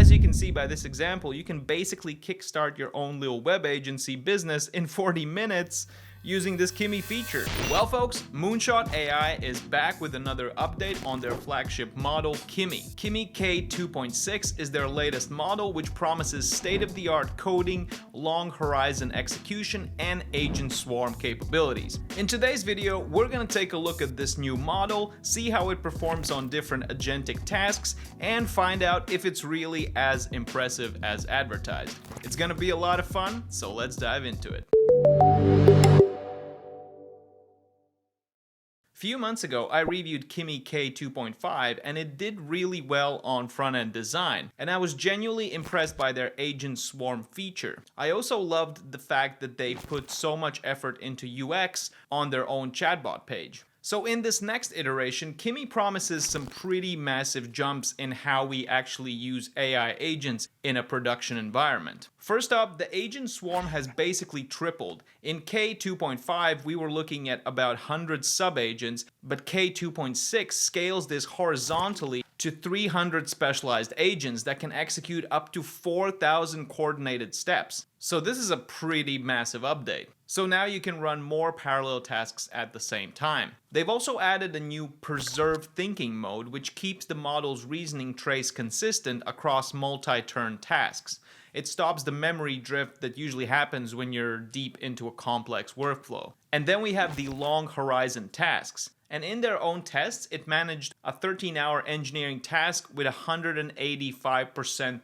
as you can see by this example, you can basically kickstart your own little web agency business in 40 minutes using this Kimi feature. Well folks, Moonshot AI is back with another update on their flagship model, Kimi. Kimi K2.6 is their latest model, which promises state-of-the-art coding, long horizon execution, and agent swarm capabilities. In today's video, we're gonna take a look at this new model, see how it performs on different agentic tasks, and find out if it's really as impressive as advertised. It's gonna be a lot of fun, so let's dive into it. A few months ago, I reviewed Kimi K2.5 and it did really well on front-end design, and I was genuinely impressed by their agent swarm feature. I also loved the fact that they put so much effort into UX on their own chatbot page. So in this next iteration, Kimi promises some pretty massive jumps in how we actually use AI agents in a production environment. First up, the agent swarm has basically tripled. In K2.5, we were looking at about 100 sub-agents, but K2.6 scales this horizontally to 300 specialized agents that can execute up to 4,000 coordinated steps. So this is a pretty massive update. So now you can run more parallel tasks at the same time. They've also added a new preserved thinking mode, which keeps the model's reasoning trace consistent across multi-turn tasks. It stops the memory drift that usually happens when you're deep into a complex workflow. And then we have the long horizon tasks. And in their own tests, it managed a 13-hour engineering task with 185%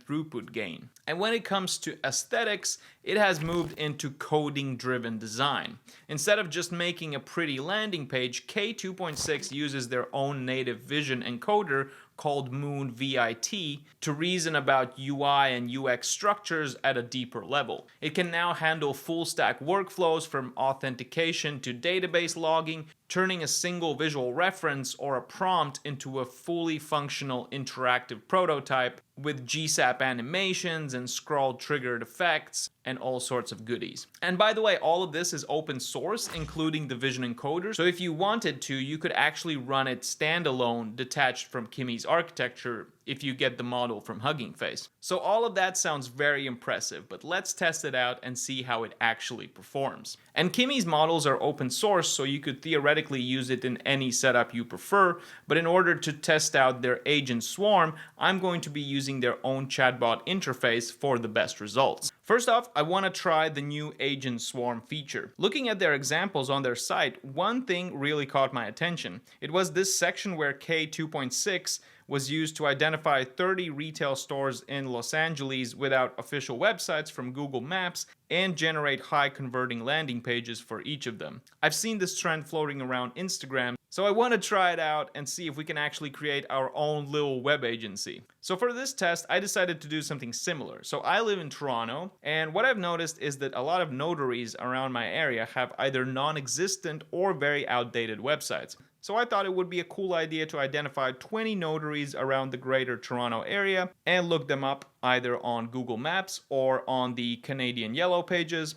throughput gain. And when it comes to aesthetics, it has moved into coding-driven design. Instead of just making a pretty landing page, K2.6 uses their own native vision encoder called MoonViT to reason about UI and UX structures at a deeper level. It can now handle full-stack workflows from authentication to database logging, turning a single visual reference or a prompt into a fully functional interactive prototype with GSAP animations and scroll triggered effects and all sorts of goodies. And by the way, all of this is open source, including the vision encoder. So if you wanted to, you could actually run it standalone, detached from Kimi's architecture, if you get the model from Hugging Face. So all of that sounds very impressive, but let's test it out and see how it actually performs. And Kimi's models are open source, so you could theoretically use it in any setup you prefer, but in order to test out their agent swarm, I'm going to be using their own chatbot interface for the best results. First off, I want to try the new agent swarm feature. Looking at their examples on their site, one thing really caught my attention. It was this section where K2.6 was used to identify 30 retail stores in Los Angeles without official websites from Google Maps and generate high converting landing pages for each of them. I've seen this trend floating around Instagram, so I want to try it out and see if we can actually create our own little web agency. So for this test, I decided to do something similar. So I live in Toronto, and what I've noticed is that a lot of notaries around my area have either non-existent or very outdated websites. So I thought it would be a cool idea to identify 20 notaries around the greater Toronto area and look them up either on Google Maps or on the Canadian Yellow Pages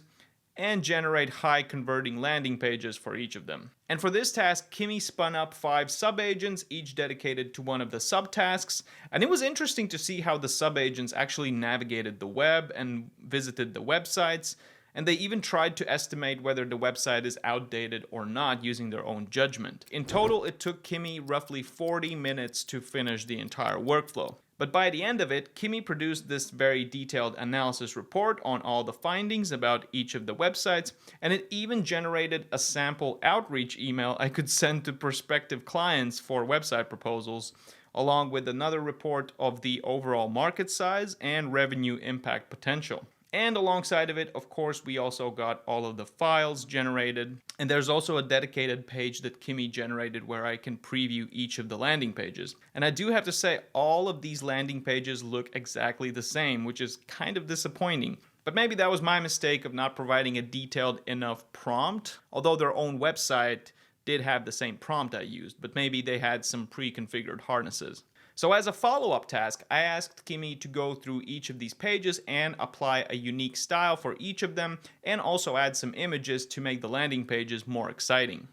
and generate high converting landing pages for each of them. And for this task, Kimi spun up 5 sub-agents, each dedicated to one of the subtasks. And it was interesting to see how the sub-agents actually navigated the web and visited the websites. And they even tried to estimate whether the website is outdated or not using their own judgment. In total, it took Kimi roughly 40 minutes to finish the entire workflow. But by the end of it, Kimi produced this very detailed analysis report on all the findings about each of the websites, and it even generated a sample outreach email I could send to prospective clients for website proposals, along with another report of the overall market size and revenue impact potential. And alongside of it, of course, we also got all of the files generated. And there's also a dedicated page that Kimi generated where I can preview each of the landing pages. And I do have to say, all of these landing pages look exactly the same, which is kind of disappointing. But maybe that was my mistake of not providing a detailed enough prompt, although their own website did have the same prompt I used, but maybe they had some pre-configured harnesses. So as a follow-up task, I asked Kimi to go through each of these pages and apply a unique style for each of them, and also add some images to make the landing pages more exciting.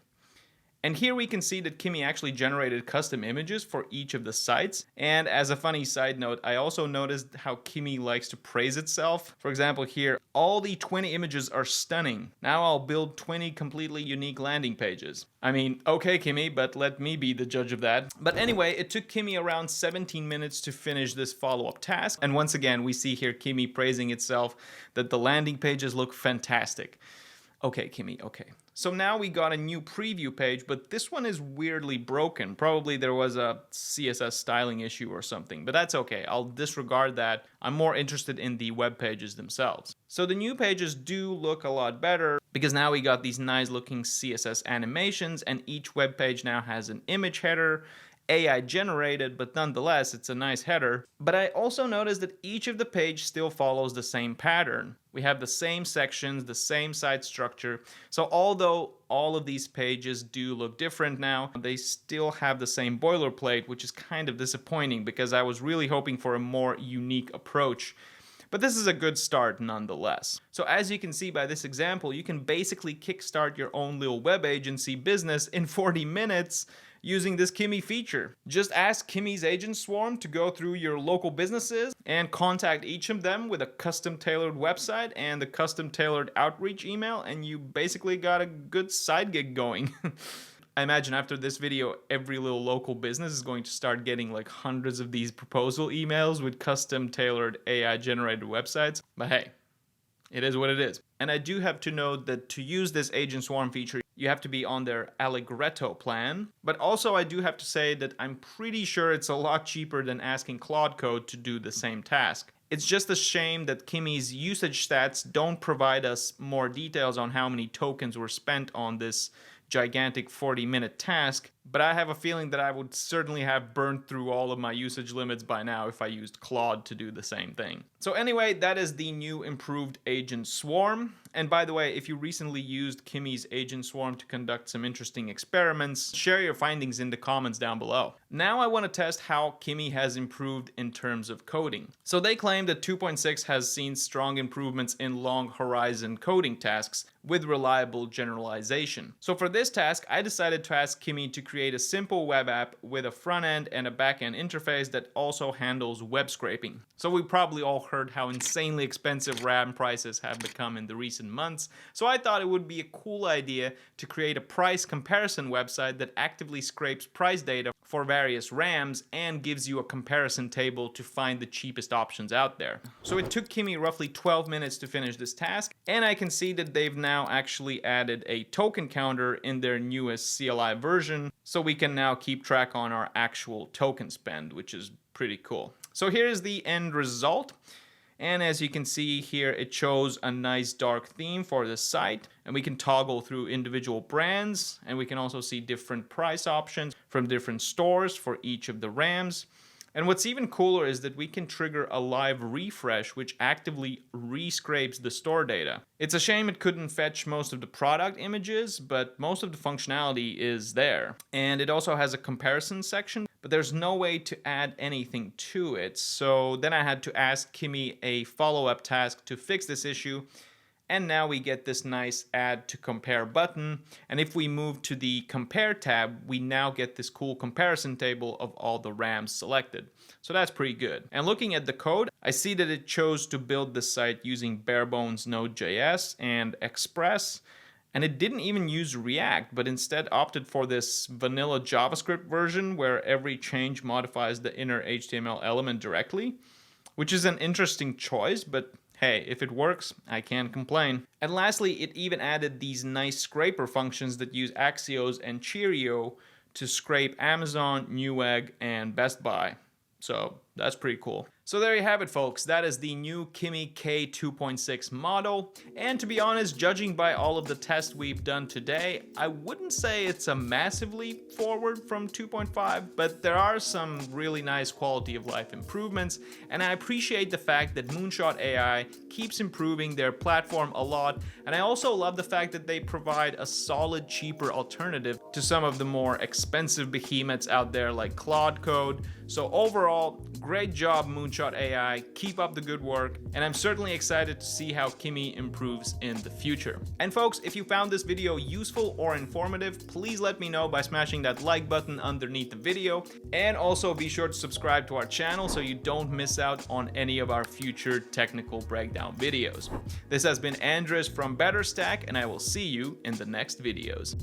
And here we can see that Kimi actually generated custom images for each of the sites. And as a funny side note, I also noticed how Kimi likes to praise itself. For example, here, all the 20 images are stunning. Now I'll build 20 completely unique landing pages. I mean, okay, Kimi, but let me be the judge of that. But anyway, it took Kimi around 17 minutes to finish this follow-up task. And once again, we see here Kimi praising itself that the landing pages look fantastic. Okay, Kimi, okay. So now we got a new preview page, but this one is weirdly broken. Probably there was a CSS styling issue or something, but that's okay. I'll disregard that. I'm more interested in the web pages themselves. So the new pages do look a lot better because now we got these nice looking CSS animations, and each web page now has an image header, AI generated, but nonetheless, it's a nice header. But I also noticed that each of the page still follows the same pattern. We have the same sections, the same site structure. So although all of these pages do look different now, they still have the same boilerplate, which is kind of disappointing because I was really hoping for a more unique approach. But this is a good start nonetheless. So as you can see by this example, you can basically kickstart your own little web agency business in 40 minutes using this Kimi feature. Just ask Kimi's agent swarm to go through your local businesses and contact each of them with a custom tailored website and a custom tailored outreach email, and you basically got a good side gig going. I imagine after this video, every little local business is going to start getting like hundreds of these proposal emails with custom tailored AI generated websites. But hey, it is what it is. And I do have to note that to use this agent swarm feature, you have to be on their Allegretto plan. But also I do have to say that I'm pretty sure it's a lot cheaper than asking Claude Code to do the same task. It's just a shame that Kimi's usage stats don't provide us more details on how many tokens were spent on this gigantic 40-minute task, but I have a feeling that I would certainly have burned through all of my usage limits by now if I used Claude to do the same thing. So anyway, that is the new improved agent swarm. And by the way, if you recently used Kimi's agent swarm to conduct some interesting experiments, share your findings in the comments down below. Now I want to test how Kimi has improved in terms of coding. So they claim that 2.6 has seen strong improvements in long horizon coding tasks with reliable generalization. So for this task, I decided to ask Kimi to create a simple web app with a front end and a back end interface that also handles web scraping. So we probably all heard how insanely expensive RAM prices have become in the recent months. So I thought it would be a cool idea to create a price comparison website that actively scrapes price data for various RAMs and gives you a comparison table to find the cheapest options out there. So it took Kimi roughly 12 minutes to finish this task, and I can see that they've now actually added a token counter in their newest CLI version, so we can now keep track on our actual token spend, which is pretty cool. So here's the end result. And as you can see here, it shows a nice dark theme for the site, and we can toggle through individual brands, and we can also see different price options from different stores for each of the RAMs. And what's even cooler is that we can trigger a live refresh, which actively rescrapes the store data. It's a shame it couldn't fetch most of the product images, but most of the functionality is there. And it also has a comparison section, but there's no way to add anything to it. So then I had to ask Kimi a follow-up task to fix this issue. And now we get this nice add to compare button. And if we move to the compare tab, we now get this cool comparison table of all the RAMs selected. So that's pretty good. And looking at the code, I see that it chose to build the site using bare bones Node.js and Express. And it didn't even use React, but instead opted for this vanilla JavaScript version where every change modifies the inner HTML element directly, which is an interesting choice, but hey, if it works, I can't complain. And lastly, it even added these nice scraper functions that use Axios and Cheerio to scrape Amazon, Newegg, and Best Buy. So that's pretty cool. So there you have it, folks. That is the new Kimi K2.6 model. And to be honest, judging by all of the tests we've done today, I wouldn't say it's a massive leap forward from 2.5, but there are some really nice quality of life improvements. And I appreciate the fact that Moonshot AI keeps improving their platform a lot. And I also love the fact that they provide a solid, cheaper alternative to some of the more expensive behemoths out there like Claude Code. So overall, great job Moonshot AI, keep up the good work, and I'm certainly excited to see how Kimi improves in the future. And folks, if you found this video useful or informative, please let me know by smashing that like button underneath the video, and also be sure to subscribe to our channel so you don't miss out on any of our future technical breakdown videos. This has been Andres from BetterStack, and I will see you in the next videos.